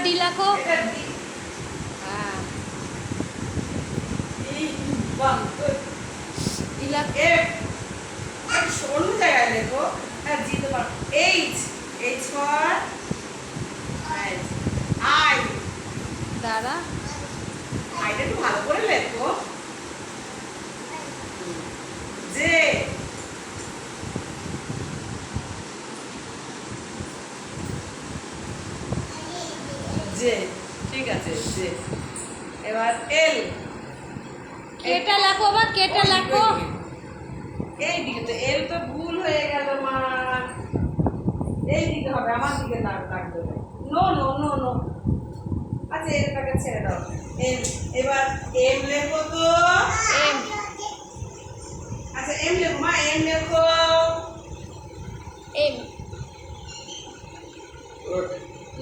D লেখো। হ্যাঁ অন্য জায়গায় লেখো। হ্যাঁ জি তোমার এইচ, এইচ ফর আই। দাঁড়া, আইটা একটু ভালো করে লেখো। জে, জে ঠিক আছে জে। এবার এল। কেটা লেখো বা কেটা লেখো। এই দিকে তো এল তো ভুল হয়ে গেল মা। এই দিকে হবে, আমার দিকে লাগবে। No no no no. আচ্ছা এলটাকে ছেড়ে দাও। এম। এবার এম লেখো তো। এম। আচ্ছা এম লেখো মা, এম লেখো। এম।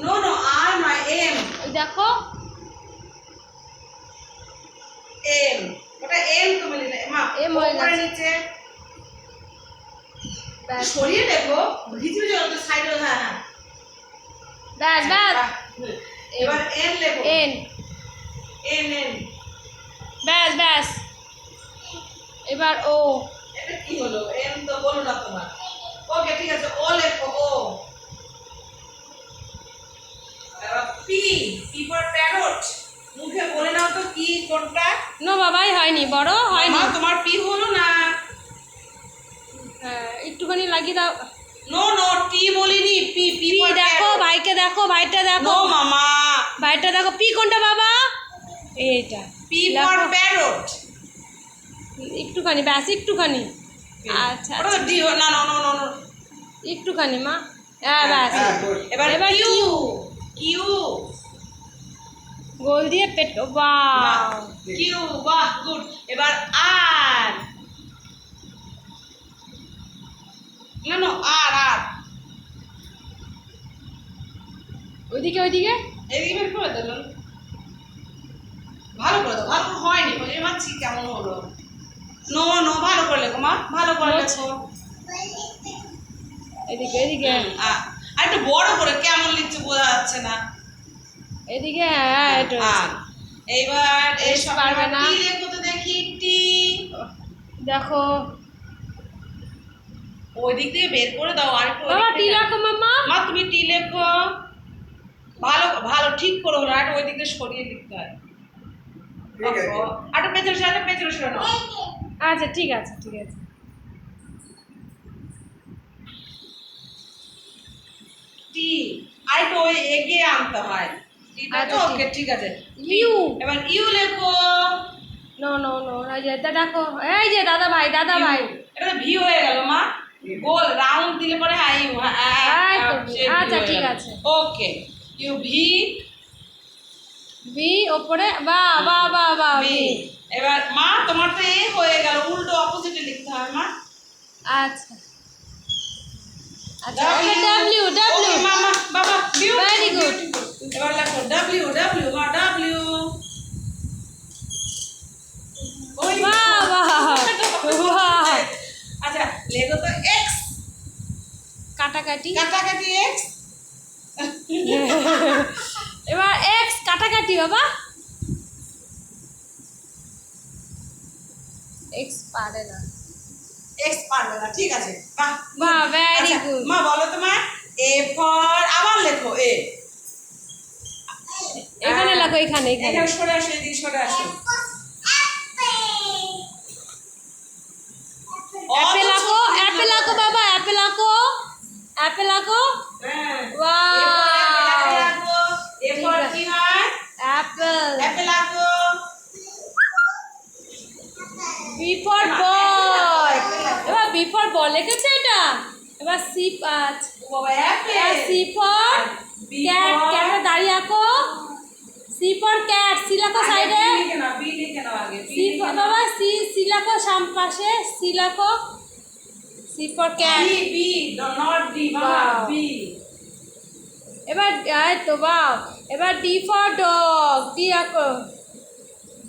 নো নো আর নয়, এম। ওই দেখো এম, ওটা এম তুমি লিখলে মা। এম হয়ে উপরে গেছে। নিচে ব্যাস সরিয়ে লেখো, ভিতরে যাও তো সাইডে। হ্যাঁ হ্যাঁ ব্যাস ব্যাস। এবার এন লেখো। এন। N N. ব্যাস ব্যাস। এবার ও। এটা কি হলো? এম তো বলো না তোমার। ওকে ঠিক আছে, ও লেখো ও। এবার পি, পি ফর প্যারট। মুখে বলে নাও তো কি কোনটা? নো বাবাই হয়নি, বড় হয়নি। মা তোমার পি হলো না। হ্যাঁ একটুখানি লাগিয়ে দাও। নো নো টি বলিনি, পি, পি পি ফর দেখো, প্যারট। ভাইকে দেখো, ভাইটা দেখো। নো মামা। ভাইটা দেখো, পি কোনটা বাবা? এইটা। পি ফর লেখো। প্যারট। একটুখানি, ব্যাস একটুখানি। আচ্ছা ওটা আচ্ছা তো ডি না নো নো নো নো। একটুখানি মা। হ্যাঁ ব্যাস। এবার এবার কিউ, কিউ। কিউ। গোল দিয়ে পেট, বাহ। কিউ, বাহ গুড। এবার আর। না নো আর আর। ওইদিকে ওইদিকে। এদিকে বের করে দিলাম। ভালো করে দাও, ভালো করে হয়নি, হয়ে মাছি কেমন হলো? নো নো ভালো করে লেখো মা, ভালো করে লেখো। এদিকে এদিকে আর একটু বড় করে, কেমন লিখছে বোঝা যাচ্ছে না। এদিকে। হ্যাঁ এটা আর এইবার এই এস সব পারবে না। টি লেখো তো দেখি, টি। দেখো ওই দিক দিয়ে বের করে দাও আর একটু। বাবা টি লেখো মাম্মা। মা তুমি টি লেখো। ভালো ভালো ঠিক করে হলো, আর ওই দিক দিয়ে সরিয়ে লিখতে হয়। আর পেছনে সরে, পেছনে সরে নাও। আচ্ছা ঠিক আছে ঠিক আছে। টি আর একটু ওই এগিয়ে আনতে হয়। আচ্ছা, ওকে ঠিক আছে। ইউ। এবার ইউ লেখো। নো নো নো, এই যে এটা দেখো, এই যে দাদা ভাই দাদা ভাই। এটা তো ভি হয়ে গেল মা। গোল রাউন্ড দিলে পরে হ্যাঁ ইউ। এই তো ভি। আচ্ছা ঠিক আছে। Okay U V. বি ওপরে, বাহ বাহ বাহ বাহ বি। বি। এবার মা তোমার তো এ হয়ে গেল, উল্টো অপোজিটে লিখতে হয় মা। আচ্ছা আচ্ছা এটা ডাব্লিউ ডাব্লিউ। ওকে মামা বাবা Very good. এবার লেখো ডাব্লিউ ডাব্লিউ মা, ডাব্লিউ। ওই বাহ বাহ বাহ। আচ্ছা লেখো তো এক্স। কাটাকাটি। কাটাকাটি এক্স। এবার এক্স কাটাকাটি বাবা। এক্স পারে না। এক্স পারবে না, ঠিক আছে বাহ বাহ ভেরি আচ্ছা গুড। মা বলো তো মা। এ ফর, আবার লেখো এ। এখানে লেখো, এখানে এখানে। এখানে সরে আসো, এদিকে সরে আসো। অ্যাপেল আঁকো, অ্যাপেল আঁকো বাবা, অ্যাপেল আঁকো, অ্যাপেল আঁকো। হ্যাঁ ওয়াও। এ ফর কি হয়? অ্যাপেল। অ্যাপেল আঁকো। B for ball. এবার বি ফর বল লিখেছে এটা। এবার সি পাঁচ। ও বাবা apple. C for B cat, for ক্যাটে দাঁড়িয়ে আঁকো। সি ফর ক্যাট, সি লেখো সাইডে। বি লিখে নাও, বি লিখে নাও আগে। সি ফর বাবা, সি সি লেখো সাম পাশে, সি লেখো। C for cat. B B not D বাবা, Wow. বি। এবার এই তো বাও। এবার ডি ফর ডগ, ডি আঁকো।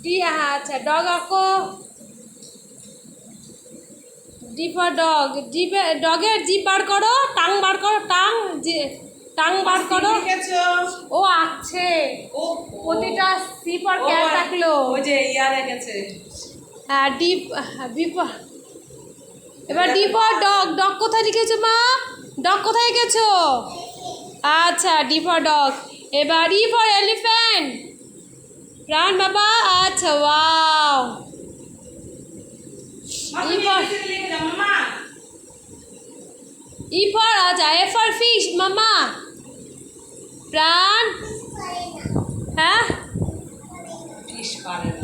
ডি, হ্যাঁ আচ্ছা ডগ আঁকো। ডি ফর ডগ, ডগের জিভ বার করো, টাং বার করো, টাং টাং বার করো। লিখেছো? ও আছে, ও প্রতিটা সি ফর ক্যাট থাকলো। ওই যে ইয়া রেখেছে। হ্যাঁ ডি, বি ফর, এবার ডি ফর ডগ। ডগ কোথায় লিখেছো মা? ডগ কোথায় লিখেছো? আচ্ছা ডি ফর ডগ। এবার ই ফর এলিফ্যান্ট। প্রাণ বাবা, আচ্ছা ওয়াও। মাম্মি for- লিখে দাও মাম্মা। ই ফর, আচ্ছা এ ফর ফিশ মামা। প্রাণ, হ্যাঁ ফিশ পারে না।